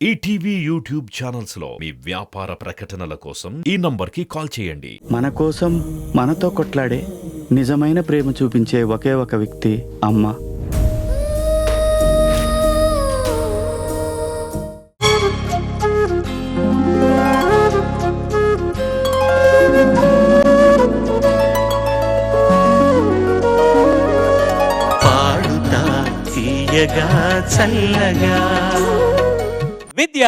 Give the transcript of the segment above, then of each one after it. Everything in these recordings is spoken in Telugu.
ఈటీవీ యూట్యూబ్ ఛానల్స్ లో మీ వ్యాపార ప్రకటనల కోసం ఈ నంబర్కి కాల్ చేయండి. మన కోసం మనతో కొట్లాడే నిజమైన ప్రేమ చూపించే ఒకే ఒక వ్యక్తి అమ్మ. పాడుతా తీయగా చల్లగా విద్య.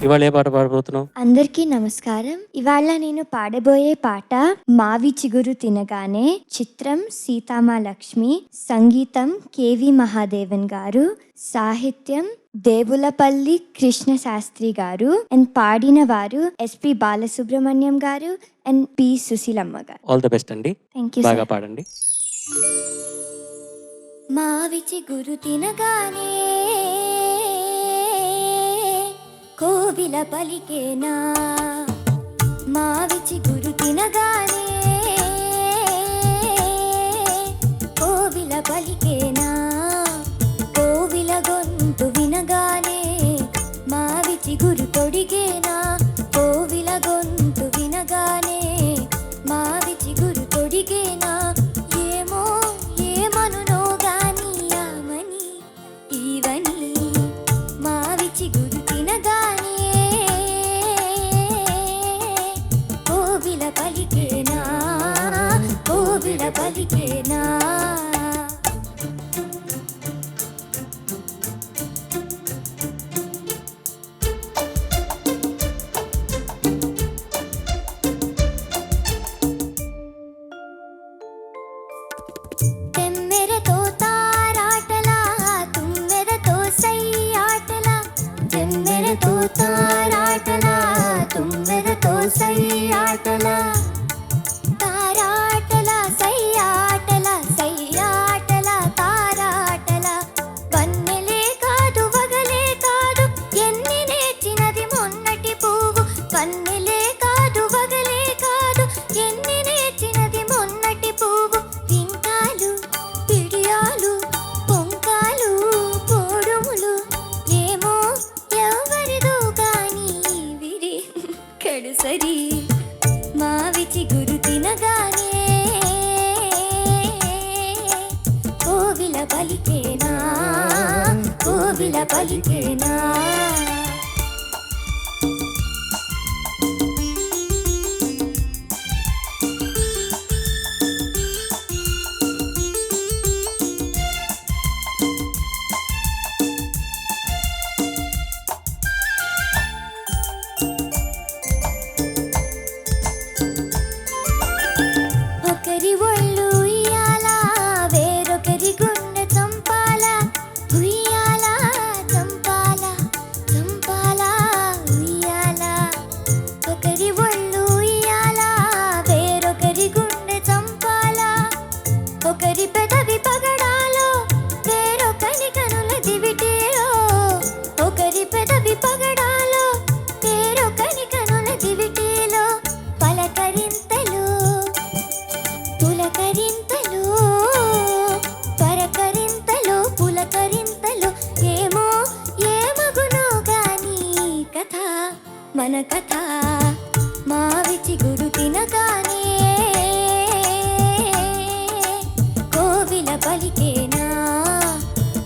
ఇవాళ ఏ పాట పాడబోతున్నావు? అందరికీ నమస్కారం. ఇవాళ నేను పాడబోయే పాట మావి చిగురు తినగానే. చిత్రం సీతామా లక్ష్మి, సంగీతం కేవి మహాదేవన్ గారు, సాహిత్యం దేవులపల్లి కృష్ణ శాస్త్రి గారు, అండ్ పాడిన వారు ఎస్పి బాలసుబ్రహ్మణ్యం గారు అండ్ పి సుశీలమ్మ గారు. ఆల్ ద బెస్ట్ అండి. Thank you. బాగా పాడండి. మావి చిగురు తినగానే కోవిల పలికేనా, మావి చిగురు తినగానే కోవిల పలికేనా, కోవిల గొంతు వినగానే మావి చిగురు తొడిగేనా, కోవిల గొంతు వినగానే మావి చిగురు తొడిగేనా. ఏమో ఏమనునో గాని ఆమని ఈవని మావి చిగురు తినగానే కోవిల పలికేనా, కోవిల పలికేనా. తెమ్మెరతో తారాటలా, తుమ్మెదతో సై ఆటలా, తెమ్మెరతో తారాటలా, తుమ్మెదతో సై ఆటలా, తారాటలా సై ఆటలా, సై ఆటలా తారాటలా. వన్నెలే కాదు వగలే కాదు ఎన్ని నేర్చినది మొన్నటి పువ్వు, వన్నెలే కాదు వగలే కాదు ఎన్ని నేర్చినది మొన్నటి పువ్వు. వింకాలు పిడియాలు పొంకాలు పోడుములు ఏమో ఎవరిదో కానీ విరి కడుసరి మావి చిగురు తినగానే కోవిల పలికేనా, కోవిల పలికేనా. ఒకరి ఒళ్ళు ఉయ్యాల, వేరొకరి గుండె చంపాల, ఉయ్యాల చంపాల, చంపాల ఉయ్యాల. ఒకరి ఒళ్ళు ఉయ్యాల, వేరొకరి గుండె చంపాల, ఒకరి పెదవి పగడాలో, వేరొకరి కనుల దివిటీలో, ఒకరి పెదవి పగడాలో, వేరొకరి కనుల దివిటీలో. పలకరింతలు పులకరింతలు, పరకరింతలు పులకరింతలు ఏమో ఏమగునో గాని కథ మన కథ. మావి చిగురు తినగానే కోవిల పలికేనా,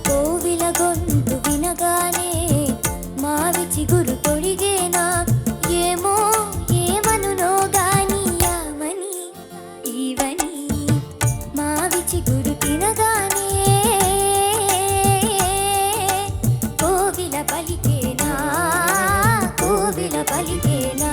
కోవిల గొంతు వినగానే మావి చిగురు తొడిగేనా. ఏమో ఏమనునో గాని యామని ఈవని మావి చిగురు తినగానే Koil పలికేనా, Koil పలికేనా.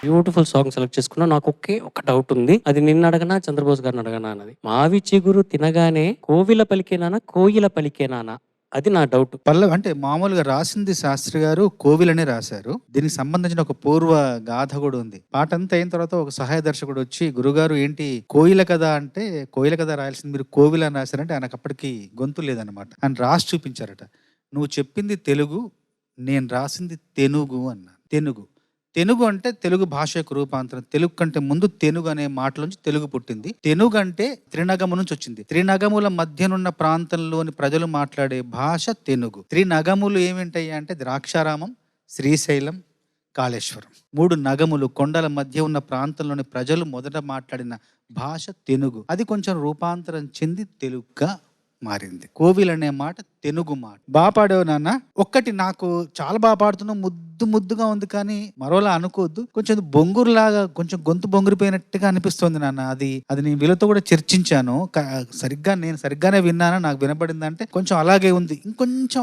Beautiful song select చేసుకున్నా. నాకు ఒక డౌట్ ఉంది. అది నిన్న అడగనా చంద్రబోస్ గారిని అడగనా అన్నది. మావి చిగురు తినగానే కోవిల పలికేనానా కోయిల పలికేనానా, అది నా డౌట్. పల్లవి అంటే మామూలుగా రాసింది శాస్త్రి గారు కోవిలనే రాశారు. దీనికి సంబంధించిన ఒక పూర్వ గాథ కూడా ఉంది. పాట అంతా అయిన తర్వాత ఒక సహాయ దర్శకుడు వచ్చి, గురుగారు ఏంటి కోయిల కదా అంటే, కోయిల కదా రాయాల్సింది మీరు కోవిల అని రాశారంటే ఆయనకు అప్పటికి గొంతు లేదనమాట. ఆయన రాసి చూపించారట. నువ్వు చెప్పింది తెలుగు, నేను రాసింది తెనుగు అన్నా. తెనుగు తెనుగు అంటే తెలుగు భాష యొక్క రూపాంతరం. తెలుగు కంటే ముందు తెనుగు అనే మాటలోంచి తెలుగు పుట్టింది. తెనుగు అంటే త్రినగము నుంచి వచ్చింది. త్రినగముల మధ్యనున్న ప్రాంతంలోని ప్రజలు మాట్లాడే భాష తెనుగు. త్రినగములు ఏమింటాయి అంటే ద్రాక్షారామం, శ్రీశైలం, కాళేశ్వరం. 3 నగములు కొండల మధ్య ఉన్న ప్రాంతంలోని ప్రజలు మొదట మాట్లాడిన భాష తెనుగు. అది కొంచెం రూపాంతరం చెంది తెలుగుగా మారింది. కోవిల్ అనే మాట తెనుగు మాట. బాగా పాడావు నాన్న. ఒక్కటి నాకు చాలా బాగా పాడుతున్నావు, ముద్దుగా ఉంది, కానీ మరోలా అనుకోవద్దు, కొంచెం బొంగురులాగా, కొంచెం గొంతు బొంగురిపోయినట్టుగా అనిపిస్తుంది నాన్న. అది నేను వీళ్ళతో కూడా చర్చించాను. నేను సరిగ్గానే విన్నానా, నాకు వినపడిందంటే కొంచెం అలాగే ఉంది, ఇంకొంచెం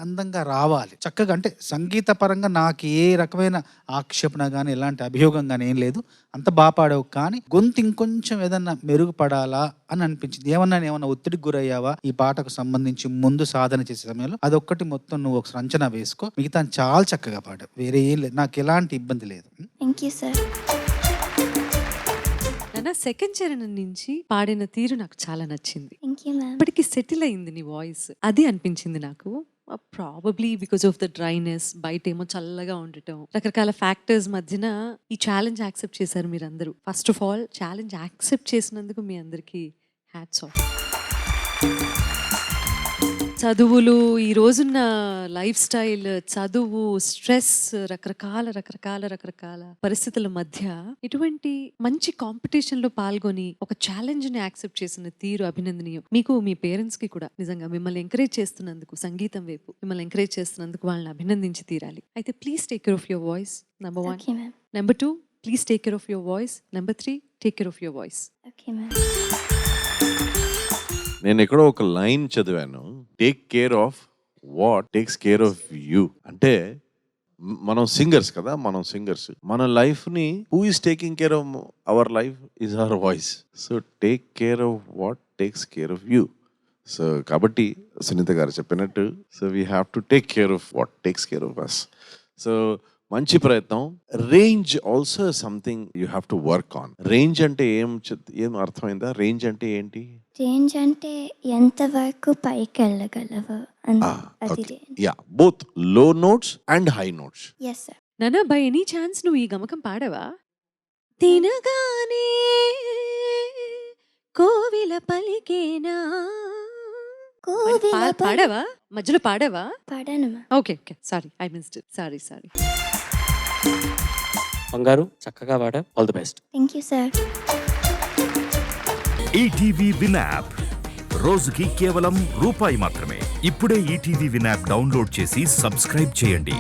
అందంగా రావాలి చక్కగా. అంటే సంగీత పరంగా నాకు ఏ రకమైన ఆక్షేపణ కానీ ఎలాంటి అభియోగం కానీ ఏం లేదు, అంత బాగా పాడావు. కానీ గొంతు ఇంకొంచెం ఏదన్నా మెరుగుపడాలా అని అనిపించింది. ఏమన్నా ఒత్తిడికి గురయ్యావా ఈ పాటకు సంబంధించి ముందు సాధన చేసే సమయంలో? అదొక్కటి మొత్తం నువ్వు ఒకసారి అంచనా వేసుకో. మిగతా చాలా చక్కగా పాడావు, వేరే ఏం లేదు, నాకు ఎలాంటి ఇబ్బంది లేదు. Thank you sir. నాన్న సెకండ్ చరణం నుంచి పాడిన తీరు నాకు చాలా నచ్చింది. Thank you ma'am. ఇప్పటికి సెటిల్ అయింది నీ వాయిస్, అది అనిపించింది నాకు. Probably because of the dryness, బయట ఏమో చల్లగా ఉండటం, రకరకాల ఫ్యాక్టర్స్ మధ్యన ఈ ఛాలెంజ్ యాక్సెప్ట్ చేశారు మీరందరూ. First of all challenge accept చేసినందుకు మీ అందరికీ హ్యాట్స్ ఆఫ్. చదువులు, ఈ రోజున్న లైఫ్ స్టైల్, చదువు, స్ట్రెస్, రకరకాల పరిస్థితుల మధ్య ఇటువంటి మంచి కాంపిటీషన్ లో పాల్గొని ఒక ఛాలెంజ్ ని యాక్సెప్ట్ చేసిన తీరు అభినందనీయం. మీకు మీ పేరెంట్స్ కి కూడా నిజంగా మిమ్మల్ని ఎంకరేజ్ చేస్తున్నందుకు, సంగీతం వైపు మిమ్మల్ని ఎంకరేజ్ చేస్తున్నందుకు వాళ్ళని అభినందించి తీరాలి. అయితే please take care of your voice, number 1. Okay ma'am. Number 2, please take care of your voice. Number 3, take care of your voice. Okay ma'am. నేను ఎక్కడో ఒక లైన్ చదివాను, take care of what takes care of you. అంటే మనం సింగర్స్ కదా, మన లైఫ్ ని who is taking care of our life is our voice. So take care of what takes care of you. So కాబట్టి సునీత గారు చెప్పినట్టు, so we have to take care of what takes care of us. So మంచి ప్రయత్నం. Range also something you have to work on. Range అంటే ఏం అర్థమైందా? రేంజ్ అంటే ఏంటి? రేంజ్ అంటే ఎంతవరకు పైకి వెళ్ళగలవు అది range. Yeah, both low notes and high notes. Yes sir. నానా, బై ఎనీ ఛాన్స్ నువ్వు ఈ గమకం పాడవా? తినగానే కోవిల పలికేనా, పాడవా? మధ్యలో పాడవా? పాడాను ma'am. Okay, sorry, I missed it. Sorry. బంగారు చక్కగా పాడా. All the best. Thank you sir. ETV Win app రోజుకి కేవలం రూపాయి మాత్రమే. ఇప్పుడే ఈటీవీ విన్ యాప్ డౌన్లోడ్ చేసి సబ్స్క్రైబ్ చేయండి.